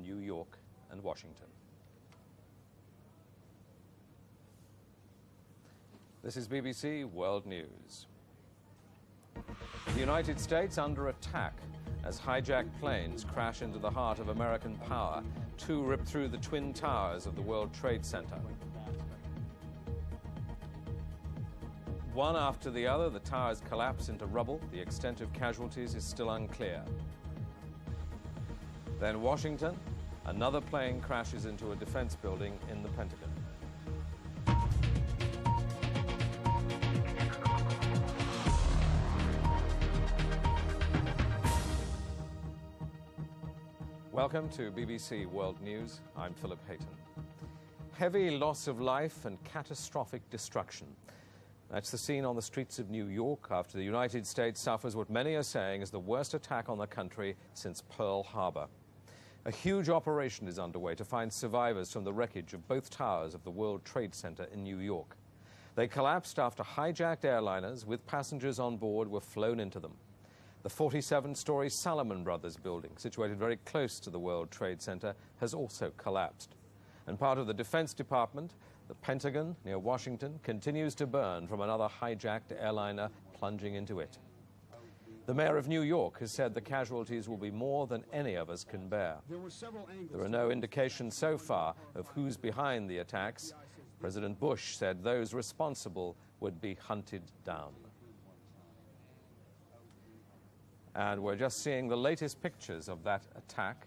New York and Washington. This is BBC World News. The United States under attack as hijacked planes crash into the heart of American power. Two rip through the twin towers of the World Trade Center. One after the other, the towers collapse into rubble. The extent of casualties is still unclear. Then Washington, another plane crashes into a defense building in the Pentagon. Welcome to BBC World News. I'm Philip Hayton. Heavy loss of life and catastrophic destruction. That's the scene on the streets of New York after the United States suffers what many are saying is the worst attack on the country since Pearl Harbor. A huge operation is underway to find survivors from the wreckage of both towers of the World Trade Center in New York. They collapsed after hijacked airliners with passengers on board were flown into them. The 47-story Salomon Brothers building, situated very close to the World Trade Center, has also collapsed. And part of the Defense Department, the Pentagon near Washington, continues to burn from another hijacked airliner plunging into it. The mayor of New York has said the casualties will be more than any of us can bear. There are no indications so far of who's behind the attacks. President Bush said those responsible would be hunted down. And we're just seeing the latest pictures of that attack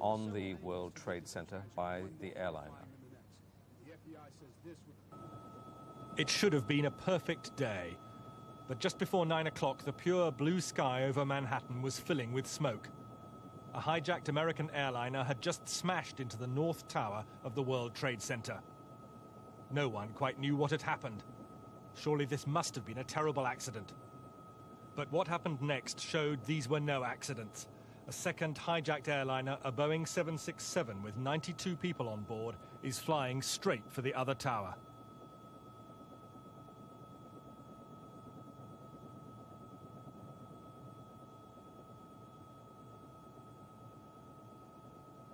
on the World Trade Center by the airliner. It should have been a perfect day. But just before 9 o'clock, the pure blue sky over Manhattan was filling with smoke. A hijacked American airliner had just smashed into the North Tower of the World Trade Center. No one quite knew what had happened. Surely this must have been a terrible accident. But what happened next showed these were no accidents. A second hijacked airliner, a Boeing 767 with 92 people on board, is flying straight for the other tower.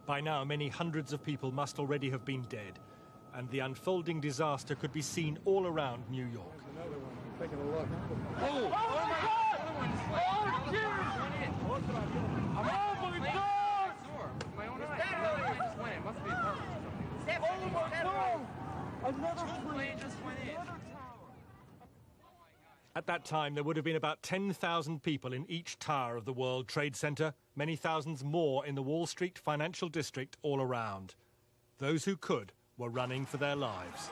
By now, many hundreds of people must already have been dead, and the unfolding disaster could be seen all around New York. Another one. I'm taking a look. Oh my God! Oh, Jesus! Oh my God! My own eye. Another plane just went in. Must be a car or something. Oh my God! Another plane just went in. At that time, there would have been about 10,000 people in each tower of the World Trade Center, many thousands more in the Wall Street financial district all around. Those who could were running for their lives.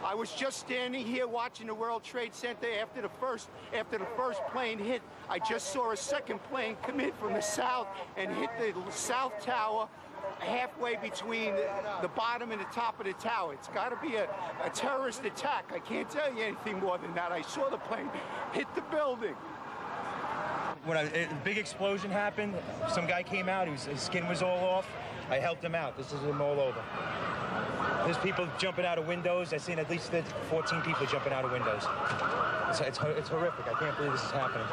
I was just standing here watching the World Trade Center after the first plane hit. I just saw a second plane come in from the south and hit the south tower halfway between the bottom and the top of the tower. It's got to be a terrorist attack. I can't tell you anything more than that. I saw the plane hit the building. When a big explosion happened, some guy came out, his skin was all off. I helped him out. This is him all over. There's people jumping out of windows. I've seen at least 14 people jumping out of windows. It's horrific. I can't believe this is happening.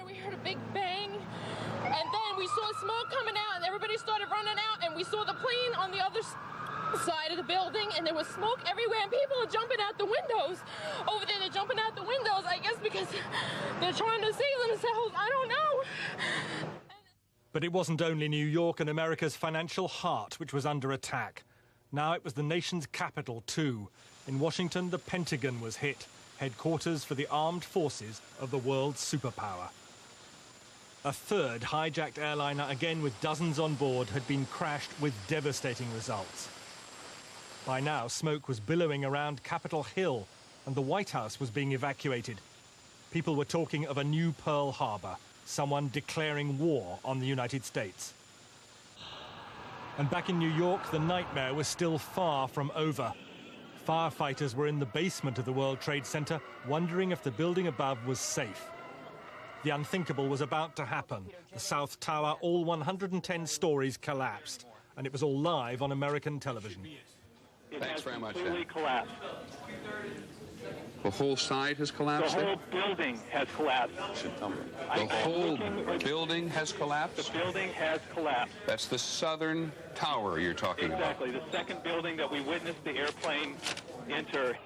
We heard a big bang, and then we saw smoke coming out, and everybody started running out, and we saw the plane on the other side of the building, and there was smoke everywhere, and people are jumping out the windows. Over there, they're jumping out the windows, I guess because they're trying to save themselves. I don't know. But it wasn't only New York and America's financial heart which was under attack. Now it was the nation's capital, too. In Washington, the Pentagon was hit, headquarters for the armed forces of the world's superpower. A third hijacked airliner, again with dozens on board, had been crashed with devastating results. By now, smoke was billowing around Capitol Hill, and the White House was being evacuated. People were talking of a new Pearl Harbor, someone declaring war on the United States. And back in New York, the nightmare was still far from over. Firefighters were in the basement of the World Trade Center, wondering if the building above was safe. The unthinkable was about to happen. The South Tower, all 110 stories, collapsed. And it was all live on American television. Thanks very much. Completely collapsed. The whole side has collapsed? The whole building has collapsed. The whole building has collapsed? The building has collapsed. That's the southern tower you're talking about. Exactly. The second building that we witnessed the airplane enter.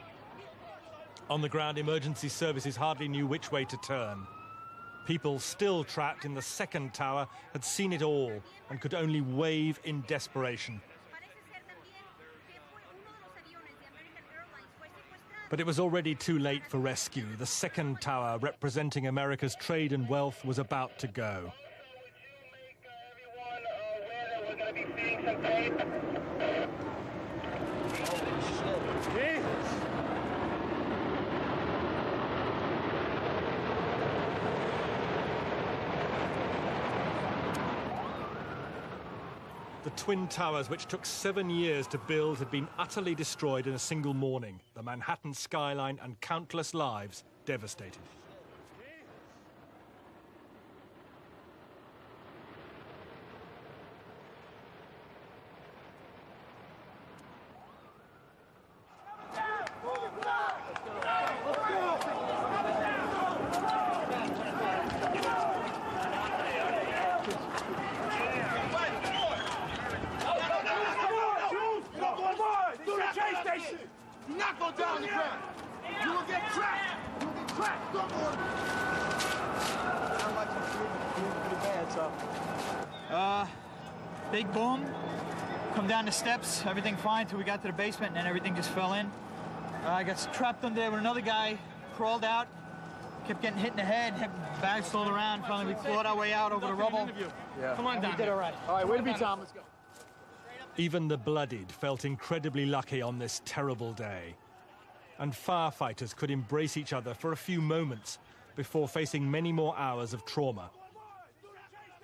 On the ground, emergency services hardly knew which way to turn. People still trapped in the second tower had seen it all and could only wave in desperation. But it was already too late for rescue. The second tower, representing America's trade and wealth, was about to go. The Twin Towers, which took 7 years to build, had been utterly destroyed in a single morning. The Manhattan skyline and countless lives devastated. Big boom, come down the steps, everything fine till we got to the basement, and then everything just fell in. I got trapped under there with another guy, crawled out, kept getting hit in the head, had bags rolled around. Finally, we clawed our way out over the rubble. Yeah. Come on down. We did all right. All right, way to be, Tom. Let's go. Even the bloodied felt incredibly lucky on this terrible day. And firefighters could embrace each other for a few moments before facing many more hours of trauma.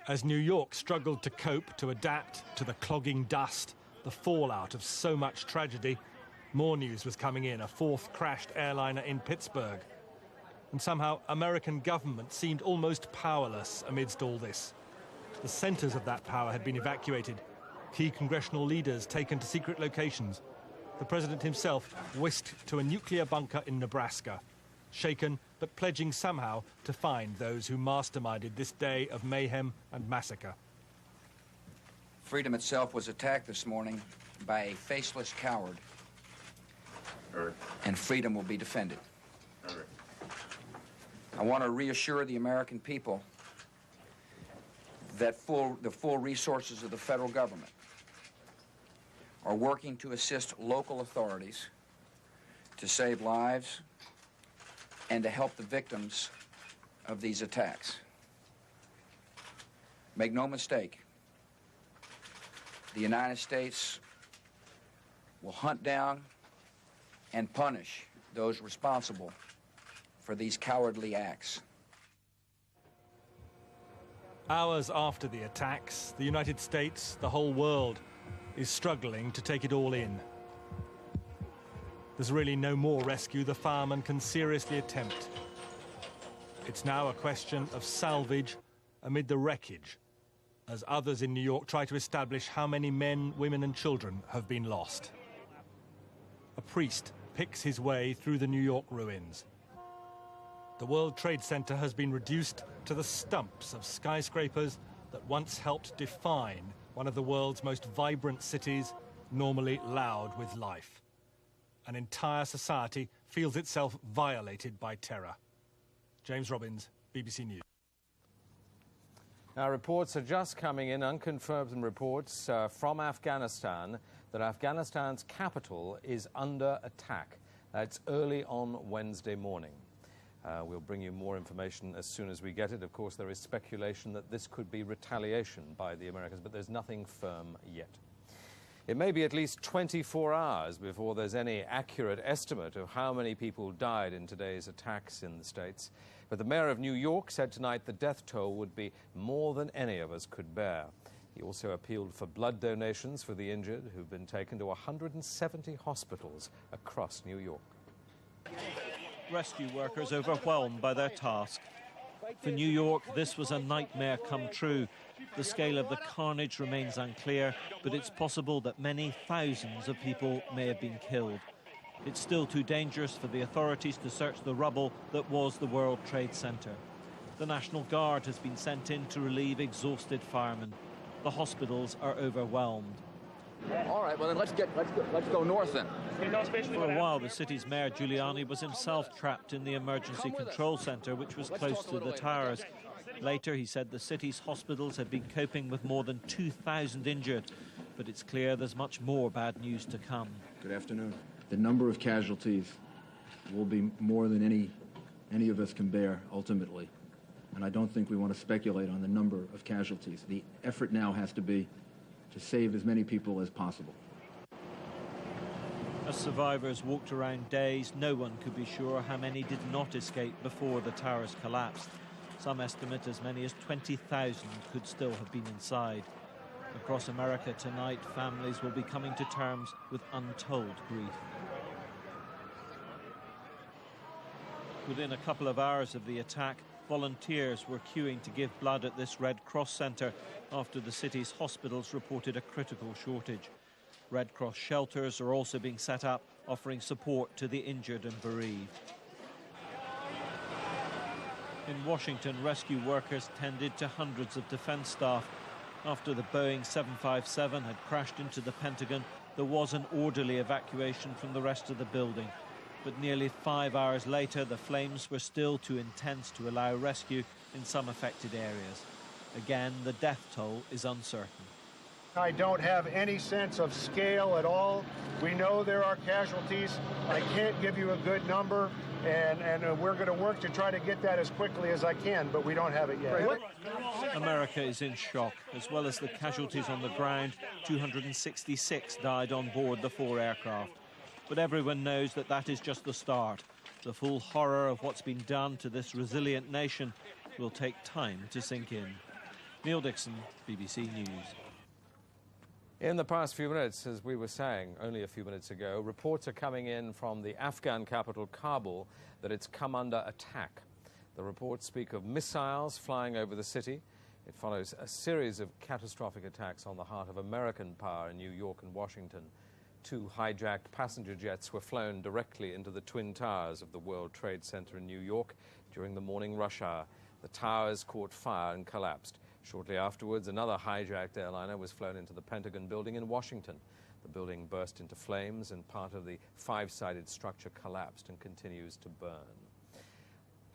As New York struggled to cope, to adapt to the clogging dust, the fallout of so much tragedy, more news was coming in, a fourth crashed airliner in Pittsburgh. And somehow, American government seemed almost powerless amidst all this. The centers of that power had been evacuated, key congressional leaders taken to secret locations. The president himself whisked to a nuclear bunker in Nebraska, shaken but pledging somehow to find those who masterminded this day of mayhem and massacre. Freedom itself was attacked this morning by a faceless coward. And freedom will be defended. I want to reassure the American people that the full resources of the federal government are working to assist local authorities to save lives and to help the victims of these attacks. Make no mistake, the United States will hunt down and punish those responsible for these cowardly acts. Hours after the attacks, the United States, the whole world, is struggling to take it all in. There's really no more rescue the firemen can seriously attempt. It's now a question of salvage amid the wreckage, as others in New York try to establish how many men, women and children have been lost. A priest picks his way through the New York ruins. The World Trade Center has been reduced to the stumps of skyscrapers that once helped define one of the world's most vibrant cities, normally loud with life. An entire society feels itself violated by terror. James Robbins, BBC News. Now, reports are just coming in, unconfirmed reports from Afghanistan, that Afghanistan's capital is under attack. It's early on Wednesday morning. We'll bring you more information as soon as we get it. Of course, there is speculation that this could be retaliation by the Americans, but there's nothing firm yet. It may be at least 24 hours before there's any accurate estimate of how many people died in today's attacks in the States. But the mayor of New York said tonight the death toll would be more than any of us could bear. He also appealed for blood donations for the injured, who've been taken to 170 hospitals across New York. Rescue workers overwhelmed by their task. For New York, this was a nightmare come true. The scale of the carnage remains unclear, but it's possible that many thousands of people may have been killed. It's still too dangerous for the authorities to search the rubble that was the World Trade Center. The National Guard has been sent in to relieve exhausted firemen. The hospitals are overwhelmed. All right, well then let's go north then. For a while, the city's mayor Giuliani was himself trapped in the emergency control center, which was close to the towers. Later, he said the city's hospitals had been coping with more than 2,000 injured, but it's clear there's much more bad news to come. Good afternoon. The number of casualties will be more than any of us can bear ultimately, and I don't think we want to speculate on the number of casualties. The effort now has to be to save as many people as possible. As survivors walked around dazed, no one could be sure how many did not escape before the towers collapsed. Some estimate as many as 20,000 could still have been inside. Across America tonight, families will be coming to terms with untold grief. Within a couple of hours of the attack, volunteers were queuing to give blood at this Red Cross centre after the city's hospitals reported a critical shortage. Red Cross shelters are also being set up, offering support to the injured and bereaved. In Washington, rescue workers tended to hundreds of defense staff. After the Boeing 757 had crashed into the Pentagon, there was an orderly evacuation from the rest of the building. But nearly 5 hours later, the flames were still too intense to allow rescue in some affected areas. Again, the death toll is uncertain. I don't have any sense of scale at all. We know there are casualties. I can't give you a good number, and we're going to work to try to get that as quickly as I can, but we don't have it yet. America is in shock. As well as the casualties on the ground, 266 died on board the 4 aircraft. But everyone knows that that is just the start. The full horror of what's been done to this resilient nation will take time to sink in. Neil Dixon, BBC News. In the past few minutes, as we were saying only a few minutes ago, reports are coming in from the Afghan capital, Kabul, that it's come under attack. The reports speak of missiles flying over the city. It follows a series of catastrophic attacks on the heart of American power in New York and Washington. 2 hijacked passenger jets were flown directly into the Twin Towers of the World Trade Center in New York during the morning rush hour. The towers caught fire and collapsed. Shortly afterwards, another hijacked airliner was flown into the Pentagon building in Washington. The building burst into flames and part of the 5-sided structure collapsed and continues to burn.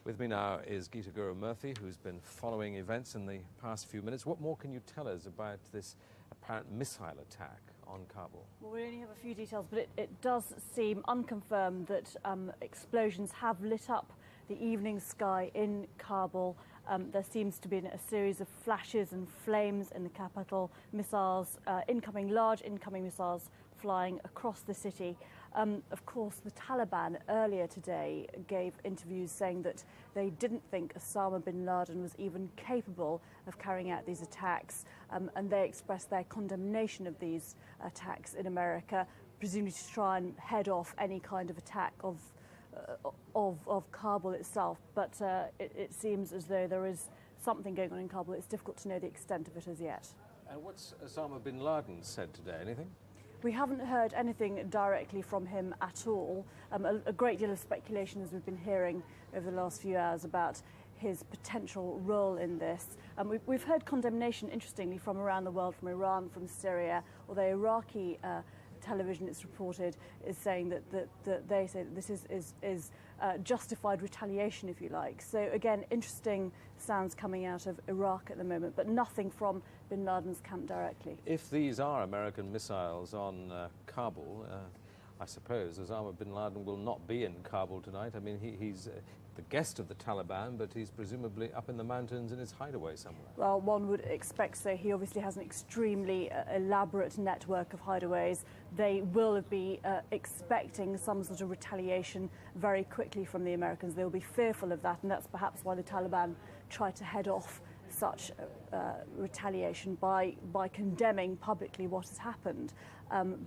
With me now is Geeta Gurumurthy, who's been following events in the past few minutes. What more can you tell us about this apparent missile attack on Kabul? Well, we only have a few details, but it does seem unconfirmed that explosions have lit up the evening sky in Kabul. There seems to be a series of flashes and flames in the capital, missiles, large incoming missiles flying across the city. Of course, the Taliban earlier today gave interviews saying that they didn't think Osama bin Laden was even capable of carrying out these attacks, and they expressed their condemnation of these attacks in America, presumably to try and head off any kind of attack of Kabul itself. But it seems as though there is something going on in Kabul. It's difficult to know the extent of it as yet. And what's Osama bin Laden said today? Anything? We haven't heard anything directly from him at all. A great deal of speculation, as we've been hearing over the last few hours, about his potential role in this. We've heard condemnation, interestingly, from around the world, from Iran, from Syria, although Iraqi television, it's reported, is saying that they say that this is justified retaliation, if you like. So again, interesting sounds coming out of Iraq at the moment, but nothing from bin Laden's camp directly. If these are American missiles on Kabul, I suppose Osama bin Laden will not be in Kabul tonight. I mean, he's the guest of the Taliban, but he's presumably up in the mountains in his hideaway somewhere. Well, one would expect so. He obviously has an extremely elaborate network of hideaways. They will be expecting some sort of retaliation very quickly from the Americans. They will be fearful of that, and that's perhaps why the Taliban try to head off such retaliation by condemning publicly what has happened.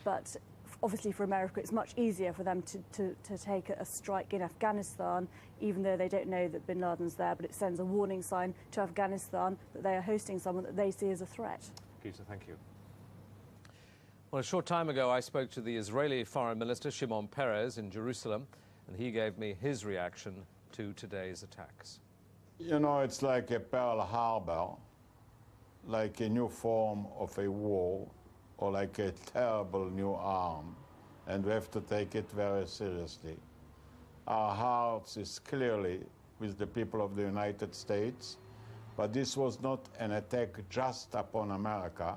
But obviously for America, it's much easier for them to take a strike in Afghanistan, even though they don't know that bin Laden's there, but it sends a warning sign to Afghanistan that they are hosting someone that they see as a threat. Peter, thank you. Well, a short time ago, I spoke to the Israeli Foreign Minister, Shimon Peres, in Jerusalem, and he gave me his reaction to today's attacks. You know, it's like a Pearl Harbor, like a new form of a war, or like a terrible new arm, and we have to take it very seriously. Our hearts is clearly with the people of the United States, but this was not an attack just upon America.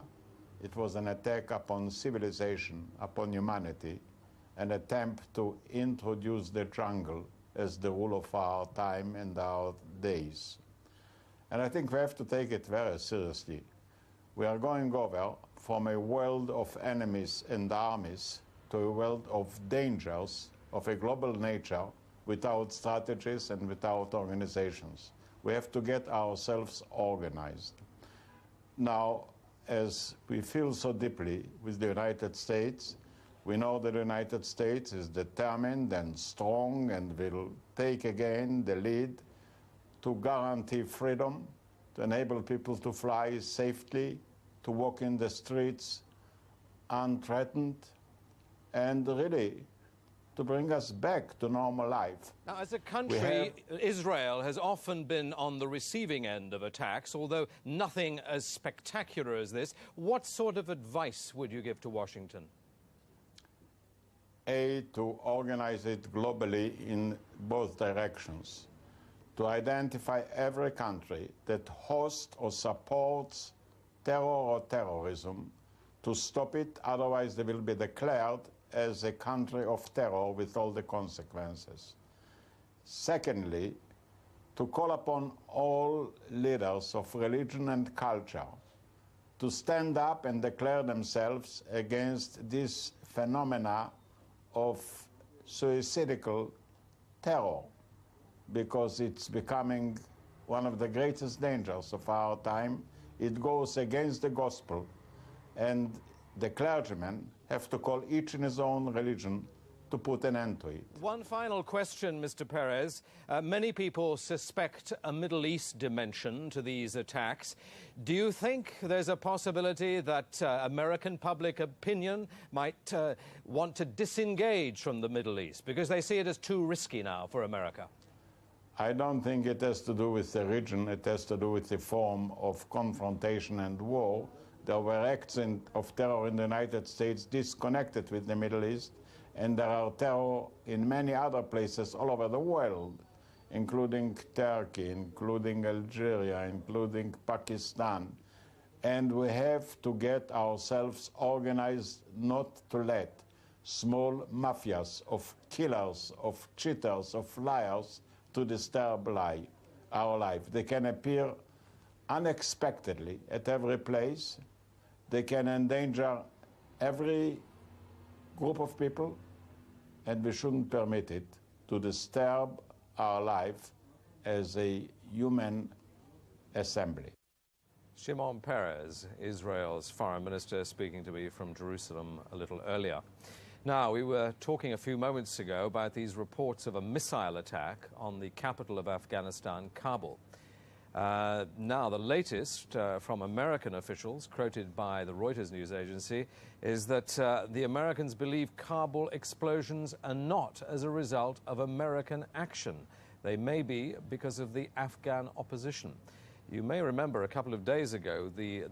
It was an attack upon civilization, upon humanity, an attempt to introduce the jungle as the rule of our time and our days. And I think we have to take it very seriously. We are going over from a world of enemies and armies to a world of dangers of a global nature without strategies and without organizations. We have to get ourselves organized. Now, as we feel so deeply with the United States, we know that the United States is determined and strong and will take again the lead to guarantee freedom, to enable people to fly safely, to walk in the streets unthreatened, and really to bring us back to normal life. Now, as a country, Israel has often been on the receiving end of attacks, although nothing as spectacular as this. What sort of advice would you give to Washington? To organize it globally in both directions, to identify every country that hosts or supports terror or terrorism, to stop it, otherwise they will be declared as a country of terror with all the consequences. Secondly, to call upon all leaders of religion and culture to stand up and declare themselves against this phenomena of suicidal terror, because it's becoming one of the greatest dangers of our time. It goes against the gospel, and the clergymen have to call each in his own religion to put an end to it. One final question, Mr. Peres. Many people suspect a Middle East dimension to these attacks. Do you think there's a possibility that American public opinion might want to disengage from the Middle East because they see it as too risky now for America? I don't think it has to do with the region. It has to do with the form of confrontation and war. There were acts of terror in the United States disconnected with the Middle East, and there are terror in many other places all over the world, including Turkey, including Algeria, including Pakistan. And we have to get ourselves organized not to let small mafias of killers, of cheaters, of liars to disturb our life. They can appear unexpectedly at every place. They can endanger every group of people, and we shouldn't permit it to disturb our life as a human assembly. Shimon Peres, Israel's foreign minister, speaking to me from Jerusalem a little earlier. Now, we were talking a few moments ago about these reports of a missile attack on the capital of Afghanistan, Kabul. Now, the latest from American officials, quoted by the Reuters news agency, is that the Americans believe Kabul explosions are not as a result of American action. They may be because of the Afghan opposition. You may remember a couple of days ago, the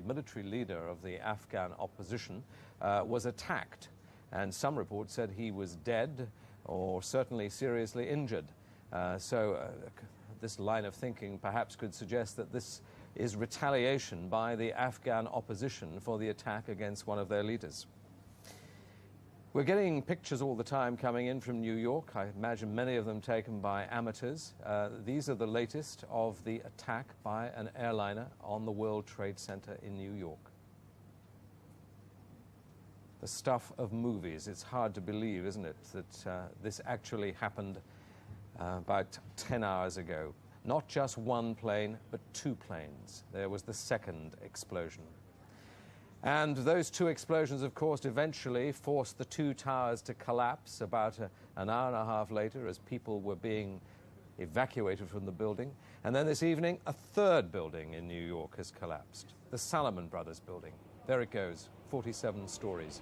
military leader of the Afghan opposition was attacked, and some reports said he was dead or certainly seriously injured. This line of thinking perhaps could suggest that this is retaliation by the Afghan opposition for the attack against one of their leaders. We're getting pictures all the time coming in from New York. I imagine many of them taken by amateurs. These are the latest of the attack by an airliner on the World Trade Center in New York. The stuff of movies. It's hard to believe, isn't it, that this actually happened about 10 hours ago. Not just one plane, but two planes. There was the second explosion. And those two explosions, of course, eventually forced the two towers to collapse about an hour and a half later as people were being evacuated from the building. And then this evening, a third building in New York has collapsed, the Salomon Brothers building. There it goes, 47 stories.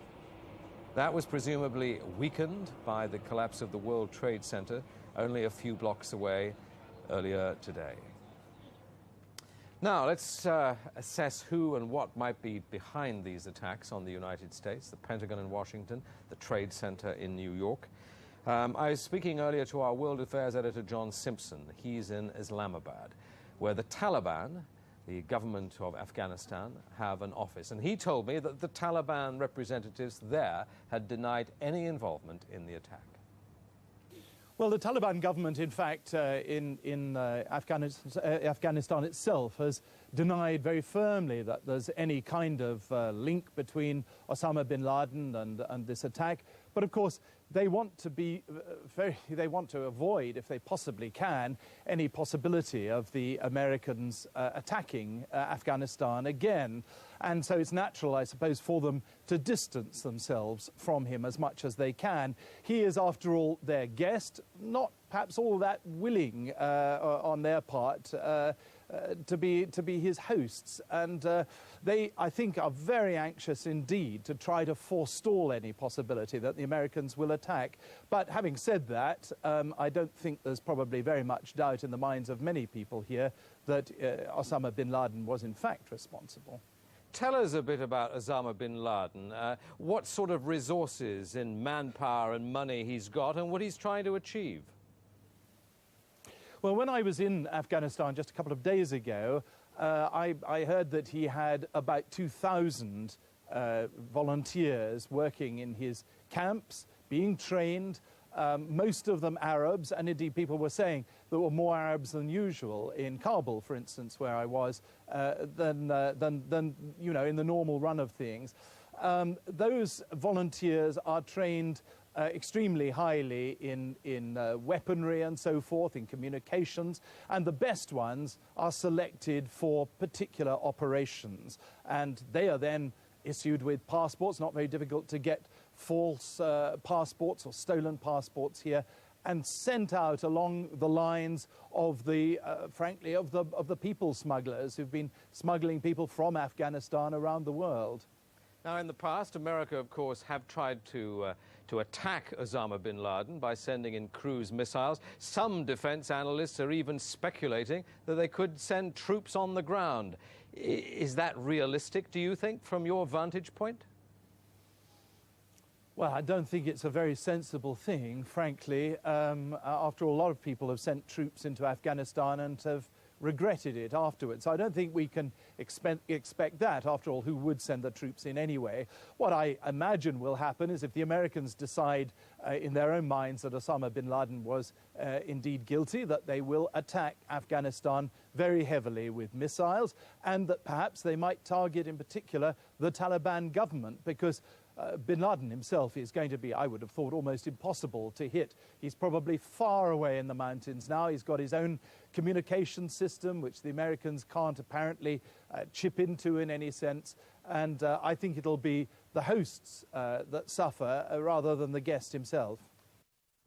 That was presumably weakened by the collapse of the World Trade Center only a few blocks away earlier today. Now, let's assess who and what might be behind these attacks on the United States, the Pentagon in Washington, the Trade Center in New York. I was speaking earlier to our World Affairs editor, John Simpson. He's in Islamabad, where the Taliban, the government of Afghanistan, have an office. And he told me that the Taliban representatives there had denied any involvement in the attack. Well, the Taliban government, in fact, in Afghanistan itself has denied very firmly that there's any kind of link between Osama bin Laden and this attack. But of course, they want to be they want to avoid, if they possibly can, any possibility of the Americans attacking Afghanistan again. And so it's natural, I suppose, for them to distance themselves from him as much as they can. He is, after all, their guest, not perhaps all that willing on their part to be his hosts. And they, I think, are very anxious indeed to try to forestall any possibility that the Americans will attack. But having said that, I don't think there's probably very much doubt in the minds of many people here that Osama bin Laden was in fact responsible. Tell us a bit about Osama bin Laden. What sort of resources in manpower and money he's got and what he's trying to achieve? Well, when I was in Afghanistan just a couple of days ago, I heard that he had about 2,000 volunteers working in his camps, being trained, most of them Arabs, and indeed people were saying there were more Arabs than usual in Kabul, for instance, where I was, than you know, in the normal run of things. Those volunteers are trained extremely highly in weaponry and so forth, in communications, and the best ones are selected for particular operations. And they are then issued with passports, not very difficult to get false passports or stolen passports here, and sent out along the lines of the, frankly, of the people smugglers who've been smuggling people from Afghanistan around the world. Now, in the past, America, of course, have tried to attack Osama bin Laden by sending in cruise missiles. Some defense analysts are even speculating that they could send troops on the ground. Is that realistic, do you think, from your vantage point? Well, I don't think it's a very sensible thing, frankly. After all, a lot of people have sent troops into Afghanistan and have regretted it afterwards. I don't think we can expect that. After all, who would send the troops in anyway? What I imagine will happen is if the Americans decide in their own minds that Osama bin Laden was indeed guilty, that they will attack Afghanistan very heavily with missiles, and that perhaps they might target in particular the Taliban government, because bin Laden himself is going to be, I would have thought, almost impossible to hit. He's probably far away in the mountains now. He's got his own communication system, which the Americans can't apparently chip into in any sense. And I think it'll be the hosts that suffer rather than the guest himself.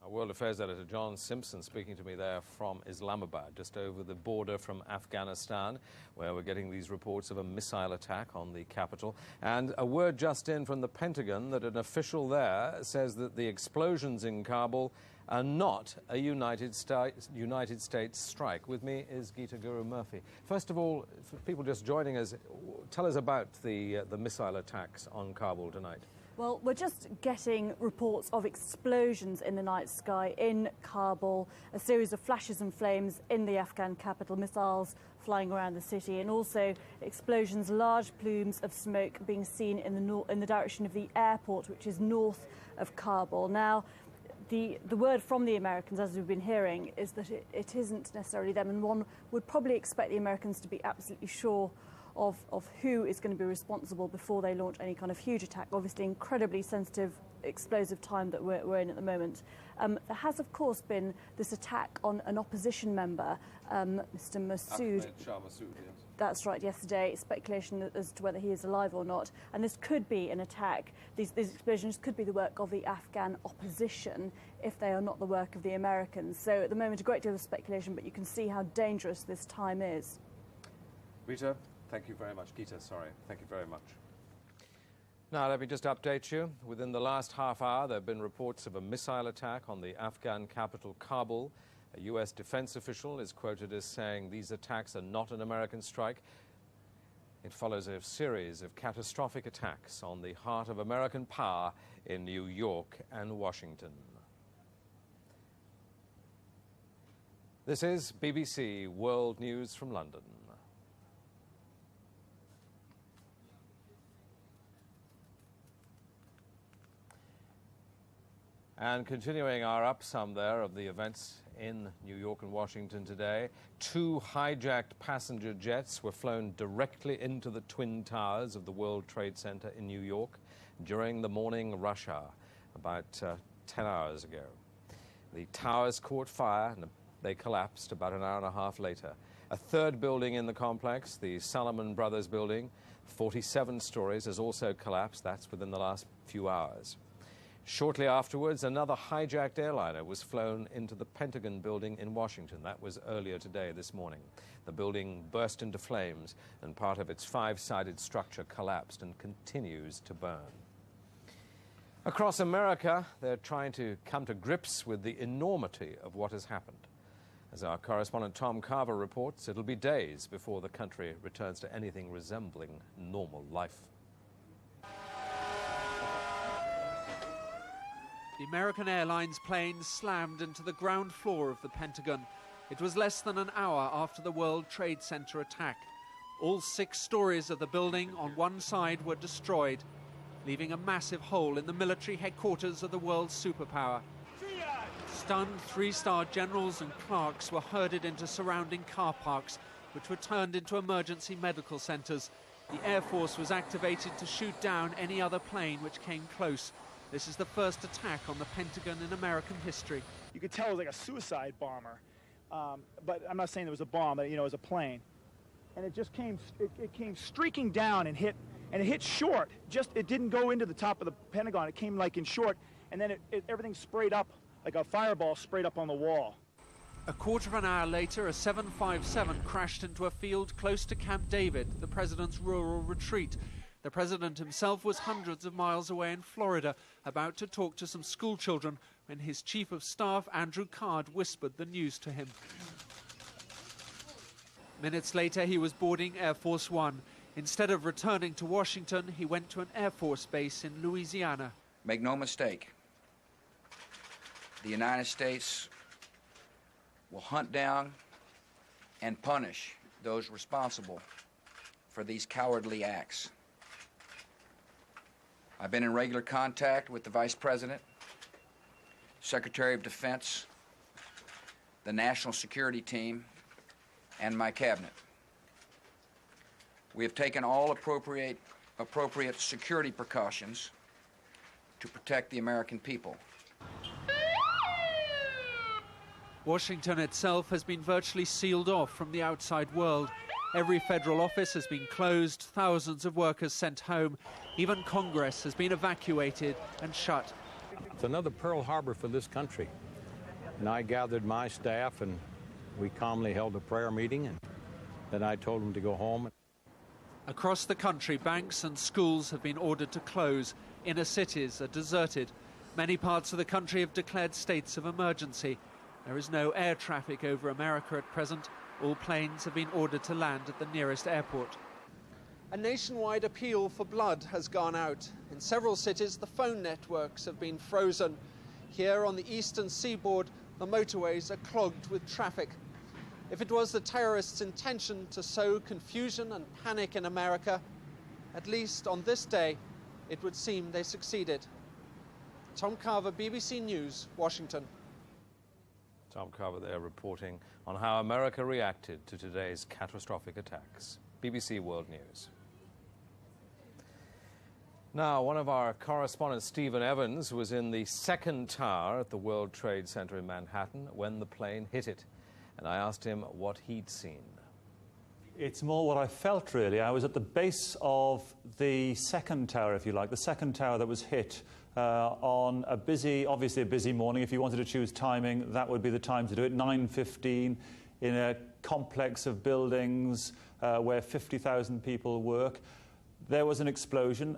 Our World Affairs editor John Simpson speaking to me there from Islamabad, just over the border from Afghanistan, where we're getting these reports of a missile attack on the capital. And a word just in from the Pentagon that an official there says that the explosions in Kabul are not a United States strike. With me is Gita Guru-Murphy. First of all, for people just joining us, tell us about the missile attacks on Kabul tonight. Well, we're just getting reports of explosions in the night sky in Kabul, a series of flashes and flames in the Afghan capital, missiles flying around the city, and also explosions, large plumes of smoke being seen in the direction of the airport, which is north of Kabul. Now, the word from the Americans, as we've been hearing, is that it isn't necessarily them, and one would probably expect the Americans to be absolutely sure of who is going to be responsible before they launch any kind of huge attack. Obviously incredibly sensitive explosive time that we're in at the moment. There has, of course, been this attack on an opposition member, Mr. Massoud. Ahmed Shah Massoud, yes. That's right, yesterday, speculation as to whether he is alive or not. And this could be an attack. These explosions could be the work of the Afghan opposition if they are not the work of the Americans. So at the moment, a great deal of speculation, but you can see how dangerous this time is. Rita, thank you very much. Gita, sorry. Thank you very much. Now, let me just update you. Within the last half hour, there have been reports of a missile attack on the Afghan capital, Kabul. A U.S. defense official is quoted as saying these attacks are not an American strike. It follows a series of catastrophic attacks on the heart of American power in New York and Washington. This is BBC World News from London. And continuing our upsum there of the events in New York and Washington today, 2 hijacked passenger jets were flown directly into the Twin Towers of the World Trade Center in New York during the morning rush hour, about 10 hours ago. The towers caught fire and they collapsed about an hour and a half later. A third building in the complex, the Salomon Brothers building, 47 stories, has also collapsed. That's within the last few hours. Shortly afterwards, another hijacked airliner was flown into the Pentagon building in Washington. That was earlier today, this morning. The building burst into flames and part of its 5-sided structure collapsed and continues to burn. Across America, they're trying to come to grips with the enormity of what has happened. As our correspondent Tom Carver reports, it'll be days before the country returns to anything resembling normal life. The American Airlines plane slammed into the ground floor of the Pentagon. It was less than an hour after the World Trade Center attack. All 6 stories of the building on one side were destroyed, leaving a massive hole in the military headquarters of the world's superpower. Stunned 3-star generals and clerks were herded into surrounding car parks, which were turned into emergency medical centers. The Air Force was activated to shoot down any other plane which came close. This is the first attack on the Pentagon in American history. You could tell it was like a suicide bomber, but I'm not saying it was a bomb, but, you know, it was a plane. And it just came, it came streaking down and it hit short. It didn't go into the top of the Pentagon. It came like in short, and then everything sprayed up, like a fireball sprayed up on the wall. A quarter of an hour later, a 757 crashed into a field close to Camp David, the president's rural retreat. The president himself was hundreds of miles away in Florida, about to talk to some school children, when his chief of staff, Andrew Card, whispered the news to him. Minutes later, he was boarding Air Force One. Instead of returning to Washington, he went to an Air Force base in Louisiana. Make no mistake, the United States will hunt down and punish those responsible for these cowardly acts. I've been in regular contact with the Vice President, Secretary of Defense, the National Security Team, and my cabinet. We have taken all appropriate security precautions to protect the American people. Washington itself has been virtually sealed off from the outside world. Every federal office has been closed, thousands of workers sent home. Even Congress has been evacuated and shut. It's another Pearl Harbor for this country. And I gathered my staff and we calmly held a prayer meeting, and then I told them to go home. Across the country, banks and schools have been ordered to close. Inner cities are deserted. Many parts of the country have declared states of emergency. There is no air traffic over America at present. All planes have been ordered to land at the nearest airport. A nationwide appeal for blood has gone out. In several cities, the phone networks have been frozen. Here on the eastern seaboard, the motorways are clogged with traffic. If it was the terrorists' intention to sow confusion and panic in America, at least on this day, it would seem they succeeded. Tom Carver, BBC News, Washington. Tom Carver there reporting on how America reacted to today's catastrophic attacks. BBC World News. Now, one of our correspondents, Stephen Evans, was in the second tower at the World Trade Center in Manhattan when the plane hit it. And I asked him what he'd seen. It's more what I felt, really. I was at the base of the second tower, if you like, the second tower that was hit on a busy, obviously a busy morning. If you wanted to choose timing, that would be the time to do it, 9:15, in a complex of buildings where 50,000 people work. There was an explosion.